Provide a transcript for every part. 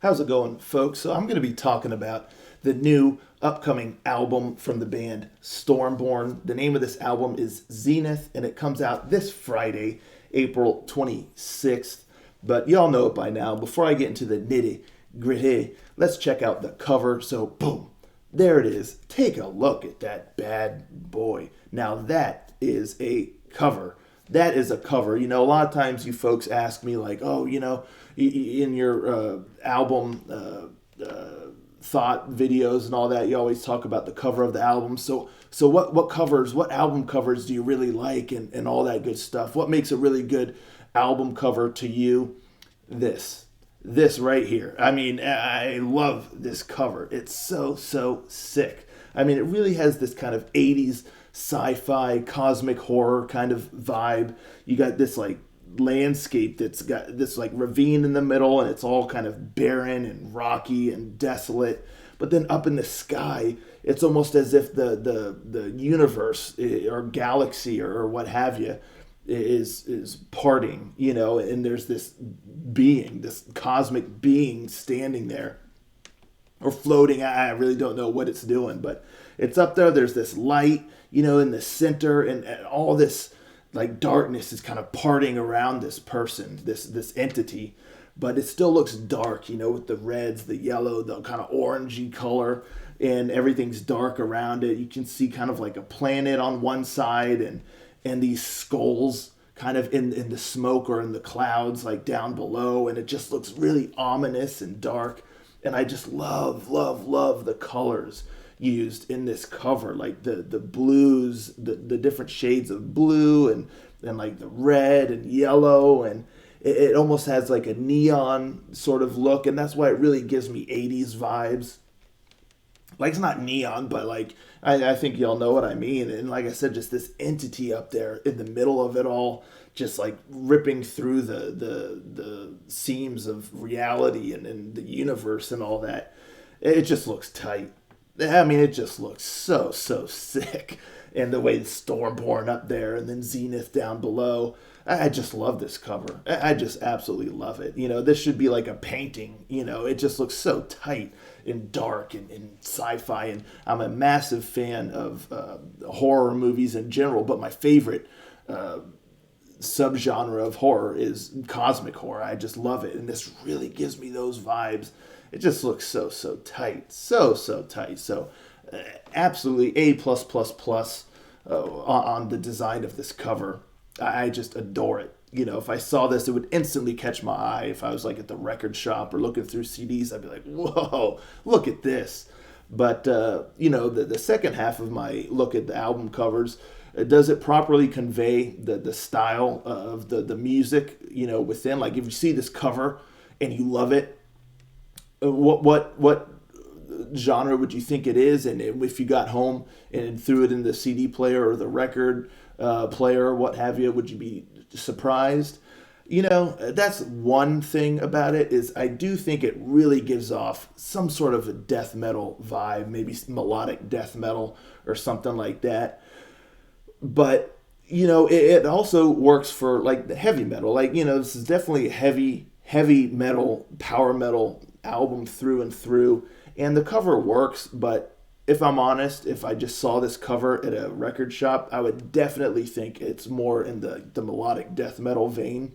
How's it going, folks? So I'm going to be talking about the new upcoming album from the band Stormborn. The name of this album is Zenith, and it comes out this Friday, April 26th. But y'all know it by now. Before I get into the nitty gritty, let's check out the cover. So, boom, there it is. Take a look at that bad boy. Now, that is a cover. That is a cover. You know, a lot of times you folks ask me, like, oh, in your album thought videos and all that, you always talk about the cover of the album. So what album covers do you really like and all that good stuff? What makes a really good album cover to you? This right here. I mean, I love this cover. It's so sick. I mean, it really has this kind of 80s sci-fi cosmic horror kind of vibe. You got this like landscape that's got this like ravine in the middle, and it's all kind of barren and rocky and desolate. But then up in the sky, it's almost as if the universe or galaxy or what have you is parting, and there's this cosmic being standing there or floating. I really don't know what it's doing, but it's up there. There's this light, in the center, and all this like darkness is kind of parting around this person, this entity, but it still looks dark, with the reds, the yellow, the kind of orangey color, and everything's dark around it. You can see kind of like a planet on one side, and these skulls kind of in the smoke or in the clouds like down below, and it just looks really ominous and dark. And I just love the colors used in this cover, like the blues, the different shades of blue, and like the red and yellow, and it almost has like a neon sort of look, and that's why it really gives me 80s vibes. Like, it's not neon, but like I think y'all know what I mean. And like I said, just this entity up there in the middle of it all, just like ripping through the seams of reality and the universe and all that. It just looks tight. I mean, it just looks so sick. And the way the Stormborn up there and then Zenith down below. I just love this cover. I just absolutely love it. This should be like a painting. It just looks so tight and dark and sci-fi. And I'm a massive fan of horror movies in general, but my favorite subgenre of horror is cosmic horror. I just love it. And this really gives me those vibes. It just looks so tight. So tight. So absolutely A+++ on the design of this cover. I just adore it. If I saw this, it would instantly catch my eye. If I was like at the record shop or looking through CDs, I'd be like, whoa, look at this. But, the second half of my look at the album covers, does it properly convey the style of the music, within? Like, if you see this cover and you love it, what genre would you think it is? And if you got home and threw it in the CD player or the record player or what have you, would you be surprised? That's one thing about it, is I do think it really gives off some sort of a death metal vibe, maybe melodic death metal or something like that. But it also works for like the heavy metal. Like, this is definitely a heavy metal, power metal album through and through, and the cover works. But if I'm honest, if I just saw this cover at a record shop, I would definitely think it's more in the melodic death metal vein.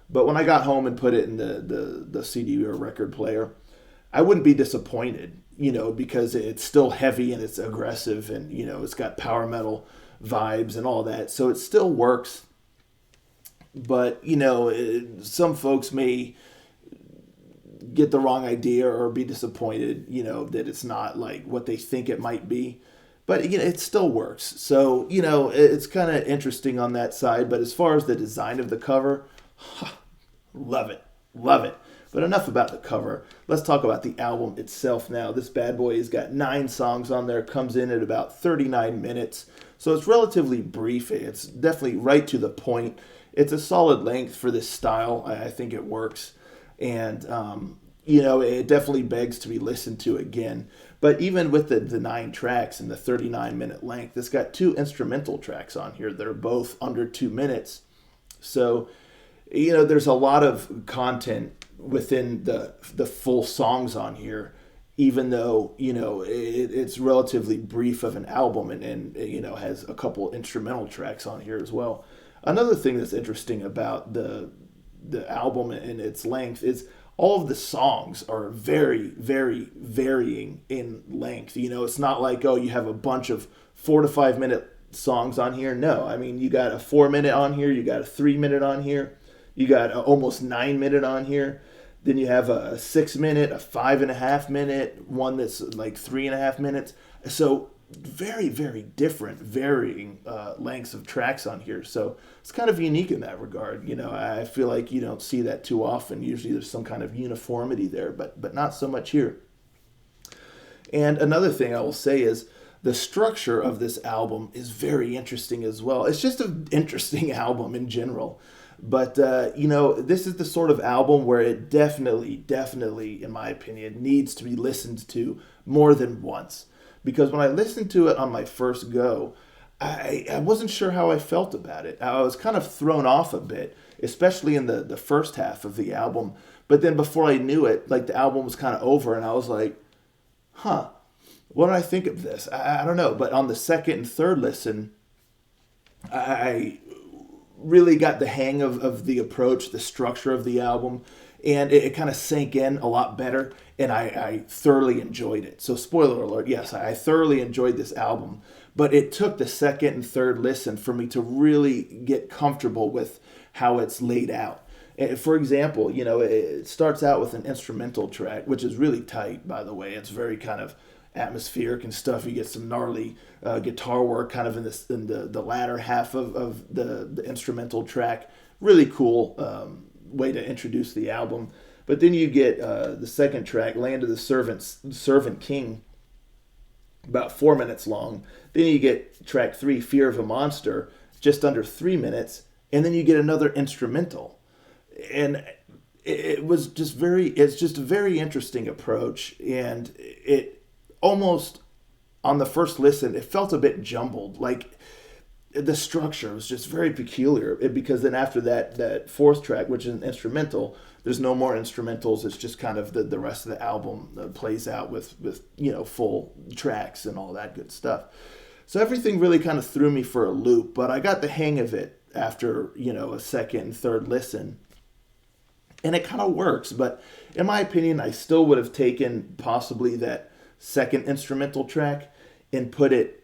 But when I got home and put it in the CD or record player, I wouldn't be disappointed, because it's still heavy and it's aggressive, and it's got power metal vibes and all that, so it still works. But some folks may get the wrong idea or be disappointed, that it's not like what they think it might be. But, it still works. So, it's kind of interesting on that side. But as far as the design of the cover, love it. But enough about the cover. Let's talk about the album itself now. This bad boy has got 9 songs on there, comes in at about 39 minutes. So it's relatively brief. It's definitely right to the point. It's a solid length for this style. I think it works. And, it definitely begs to be listened to again. But even with the 9 tracks and the 39-minute length, it's got 2 instrumental tracks on here that are both under 2 minutes. So, there's a lot of content within the full songs on here, even though it's relatively brief of an album, and has a couple instrumental tracks on here as well. Another thing that's interesting about the album and its length is all of the songs are very, very varying in length. It's not like, oh, you have a bunch of 4 to 5 minute songs on here. No, I mean, you got a 4 minute on here, you got a 3 minute on here, you got a almost 9 minute on here. Then you have a 6 minute, a 5.5 minute, one that's like 3.5 minutes. So very, very different, varying lengths of tracks on here. So it's kind of unique in that regard. I feel like you don't see that too often. Usually there's some kind of uniformity there, but not so much here. And another thing I will say is the structure of this album is very interesting as well. It's just an interesting album in general. But, this is the sort of album where it definitely, in my opinion, needs to be listened to more than once. Because when I listened to it on my first go, I wasn't sure how I felt about it. I was kind of thrown off a bit, especially in the first half of the album. But then before I knew it, like, the album was kind of over, and I was like, what did I think of this? I don't know. But on the second and third listen, I really got the hang of the approach, the structure of the album, and it kind of sank in a lot better, and I thoroughly enjoyed it. So spoiler alert, yes, I thoroughly enjoyed this album, but it took the second and third listen for me to really get comfortable with how it's laid out. For example, it starts out with an instrumental track, which is really tight, by the way. It's very kind of atmospheric and stuff. You get some gnarly guitar work kind of in the latter half of the instrumental track. Really cool way to introduce the album. But then you get the second track, Land of the Servant King, about 4 minutes long. Then you get track 3, Fear of a Monster, just under 3 minutes. And then you get another instrumental. And it's just a very interesting approach. And it almost, on the first listen, it felt a bit jumbled. Like, the structure was just very peculiar, because then after that fourth track, which is an instrumental, there's no more instrumentals. It's just kind of the rest of the album plays out with full tracks and all that good stuff. So everything really kind of threw me for a loop, but I got the hang of it after a second and third listen, and it kind of works. But in my opinion, I still would have taken possibly that second instrumental track and put it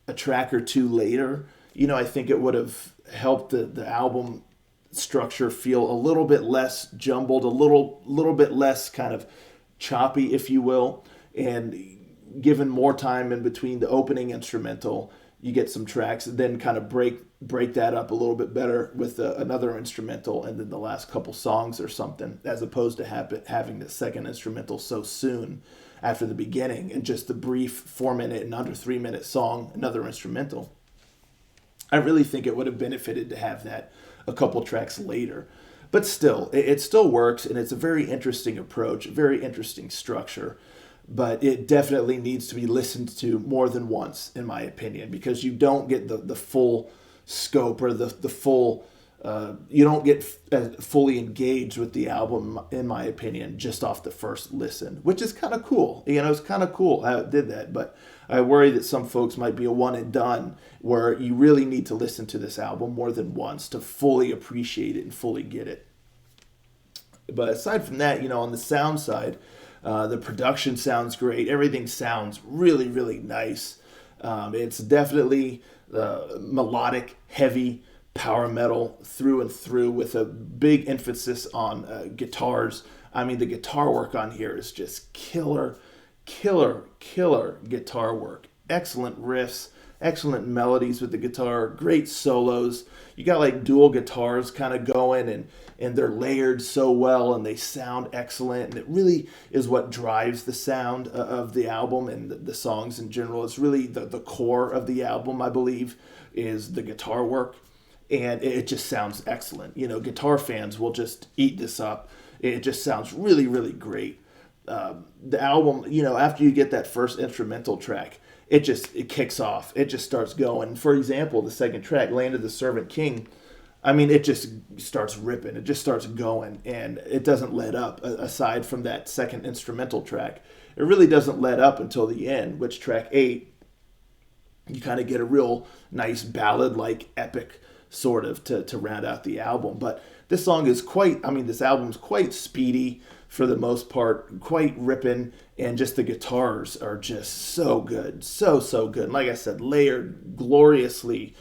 a track or two later. I think it would have helped the album structure feel a little bit less jumbled, a little bit less kind of choppy, if you will, and given more time in between the opening instrumental, you get some tracks, and then kind of break that up a little bit better with another instrumental, and then the last couple songs or something, as opposed to having the second instrumental so soon after the beginning, and just the brief 4 minute and under 3 minute song, another instrumental. I really think it would have benefited to have that a couple tracks later. But still, it still works, and it's a very interesting approach, very interesting structure. But it definitely needs to be listened to more than once, in my opinion, because you don't get the full scope, or the full, you don't get fully engaged with the album, in my opinion, just off the first listen, which is kind of cool. It's kind of cool how it did that, but I worry that some folks might be a one and done, where you really need to listen to this album more than once to fully appreciate it and fully get it. But aside from that, on the sound side, the production sounds great. Everything sounds really, really nice. It's definitely melodic, heavy, power metal through and through, with a big emphasis on guitars. I mean, the guitar work on here is just killer guitar work. Excellent riffs, excellent melodies with the guitar, great solos. You got like dual guitars kind of going, and they're layered so well, and they sound excellent. And it really is what drives the sound of the album and the songs in general. It's really the core of the album, I believe, is the guitar work. And it just sounds excellent. Guitar fans will just eat this up. It just sounds really, really great. The album, after you get that first instrumental track, it kicks off. It just starts going. For example, the second track, Land of the Servant King, I mean, it just starts ripping. It just starts going, and it doesn't let up. Aside from that second instrumental track, it really doesn't let up until the end, which track 8, you kind of get a real nice ballad-like epic sort of to round out the album. But this song is this album's quite speedy for the most part, quite ripping, and just the guitars are just so good, so good. And like I said, layered gloriously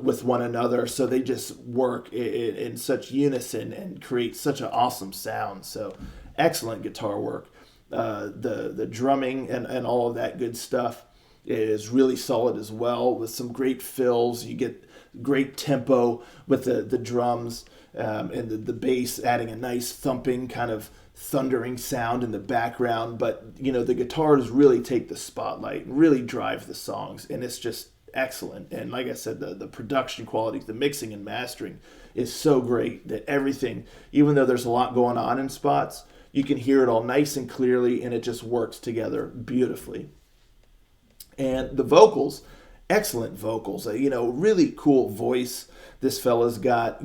with one another, so they just work in such unison and create such an awesome sound. So excellent guitar work. The drumming and all of that good stuff is really solid as well, with some great fills. You get great tempo with the drums, and the bass adding a nice thumping kind of thundering sound in the background. But the guitars really take the spotlight and really drive the songs, and it's just excellent. And like I said, the production quality, the mixing and mastering is so great that everything, even though there's a lot going on in spots, you can hear it all nice and clearly, and it just works together beautifully. And the vocals, excellent vocals. Really cool voice this fella's got.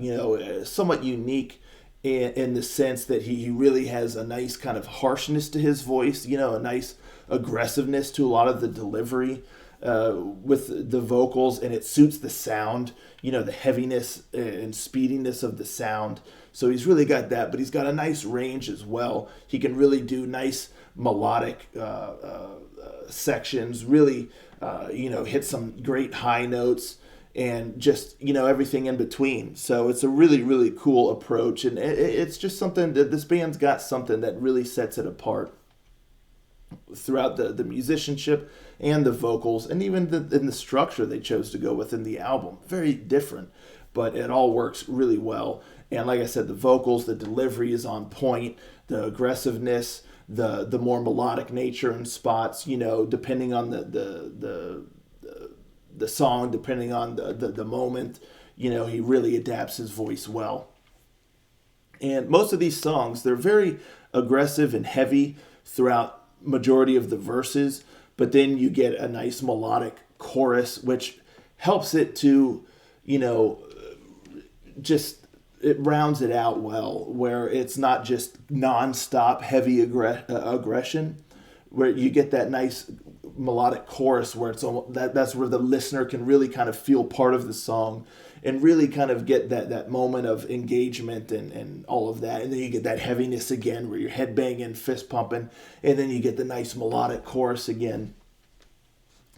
Somewhat unique in the sense that he really has a nice kind of harshness to his voice. A nice aggressiveness to a lot of the delivery with the vocals, and it suits the sound. The heaviness and speediness of the sound. So he's really got that, but he's got a nice range as well. He can really do nice melodic sections, really, hit some great high notes, and just, everything in between. So it's a really, really cool approach, and it's just something that this band's got something that really sets it apart throughout the musicianship and the vocals, and even in the structure they chose to go with in the album. Very different, but it all works really well. And like I said, the vocals, the delivery is on point, the aggressiveness, the more melodic nature in spots, depending on the song, depending on the moment, he really adapts his voice well. And most of these songs, they're very aggressive and heavy throughout majority of the verses, but then you get a nice melodic chorus, which helps it to, it rounds it out well, where it's not just non-stop heavy aggression, where you get that nice melodic chorus where it's almost, that's where the listener can really kind of feel part of the song and really kind of get that moment of engagement and all of that. And then you get that heaviness again where you're headbanging, fist pumping, and then you get the nice melodic chorus again.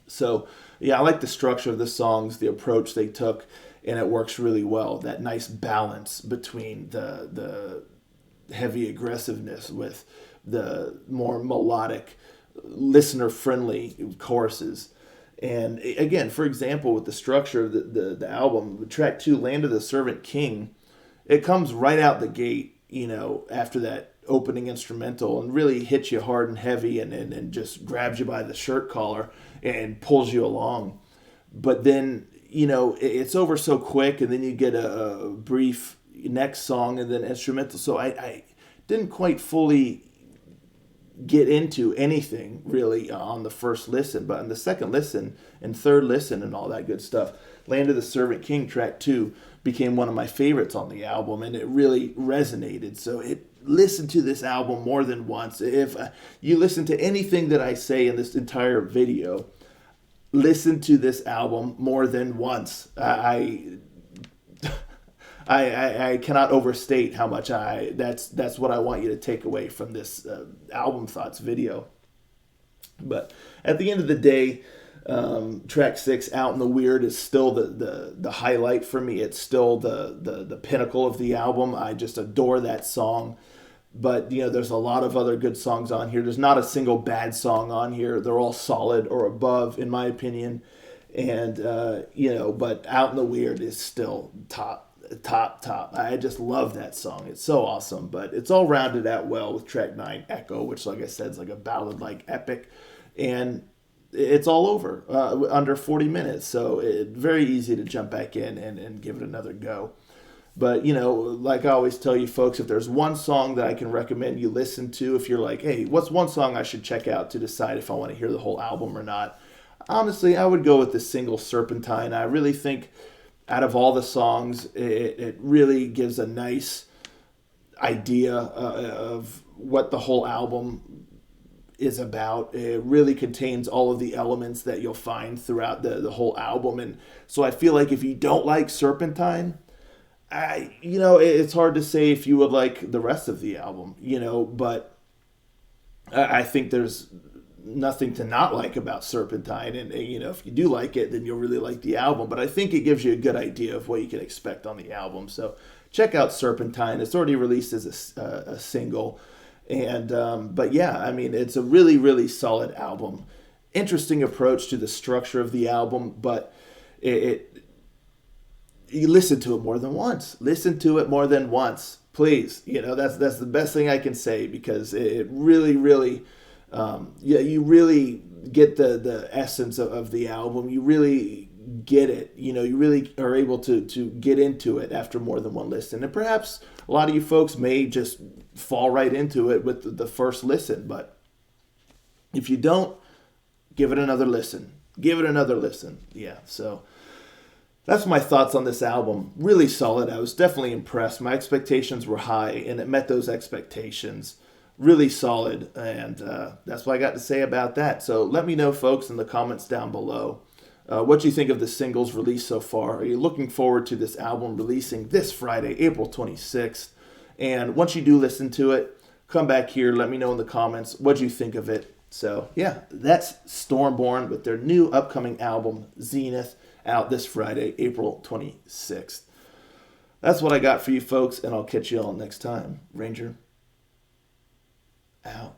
So yeah, I like the structure of the songs, the approach they took, and it works really well. That nice balance between the heavy aggressiveness with the more melodic, listener-friendly choruses. And again, for example, with the structure of the album, track 2, Land of the Servant King, it comes right out the gate, after that opening instrumental, and really hits you hard and heavy, and just grabs you by the shirt collar and pulls you along. But then, it's over so quick, and then you get a brief next song and then instrumental. So I didn't quite fully get into anything really on the first listen, but on the second listen and third listen and all that good stuff, Land of the Servant King, track 2, became one of my favorites on the album, and it really resonated. So listen to this album more than once. If you listen to anything that I say in this entire video, listen to this album more than once. I cannot overstate how much that's what I want you to take away from this album thoughts video. But at the end of the day, track 6, Out in the Weird, is still the highlight for me. It's still the pinnacle of the album. I just adore that song. But there's a lot of other good songs on here. There's not a single bad song on here. They're all solid or above, in my opinion. And but Out in the Weird is still top. I just love that song. It's so awesome. But it's all rounded out well with track 9, Echo, which, like I said, is like a ballad-like epic, and it's all over under 40 minutes. So it's very easy to jump back in and give it another go. But like I always tell you folks, if there's one song that I can recommend you listen to, if you're like, hey, what's one song I should check out to decide if I want to hear the whole album or not, honestly, I would go with the single Serpentine. I really think out of all the songs, it really gives a nice idea of what the whole album is about. It really contains all of the elements that you'll find throughout the whole album. And so I feel like if you don't like Serpentine, it's hard to say if you would like the rest of the album, but I think there's nothing to not like about Serpentine. And, if you do like it, then you'll really like the album. But I think it gives you a good idea of what you can expect on the album. So check out Serpentine. It's already released as a single. And but yeah, I mean, it's a really, really solid album. Interesting approach to the structure of the album, but you listen to it more than once. Listen to it more than once, please. That's the best thing I can say, because it really, really, you really get the essence of the album. You really get it. You really are able to get into it after more than one listen. And perhaps a lot of you folks may just fall right into it with the first listen. But if you don't, give it another listen. Give it another listen. Yeah, so that's my thoughts on this album. Really solid. I was definitely impressed. My expectations were high, and it met those expectations. Really solid, and that's what I got to say about that. So let me know, folks, in the comments down below. What you think of the singles released so far. Are you looking forward to this album releasing this Friday, April 26th? And once you do listen to it, come back here. Let me know in the comments what you think of it. So, yeah, that's Stormborn with their new upcoming album, Zenith, out this Friday, April 26th. That's what I got for you folks, and I'll catch you all next time. Ranger, out.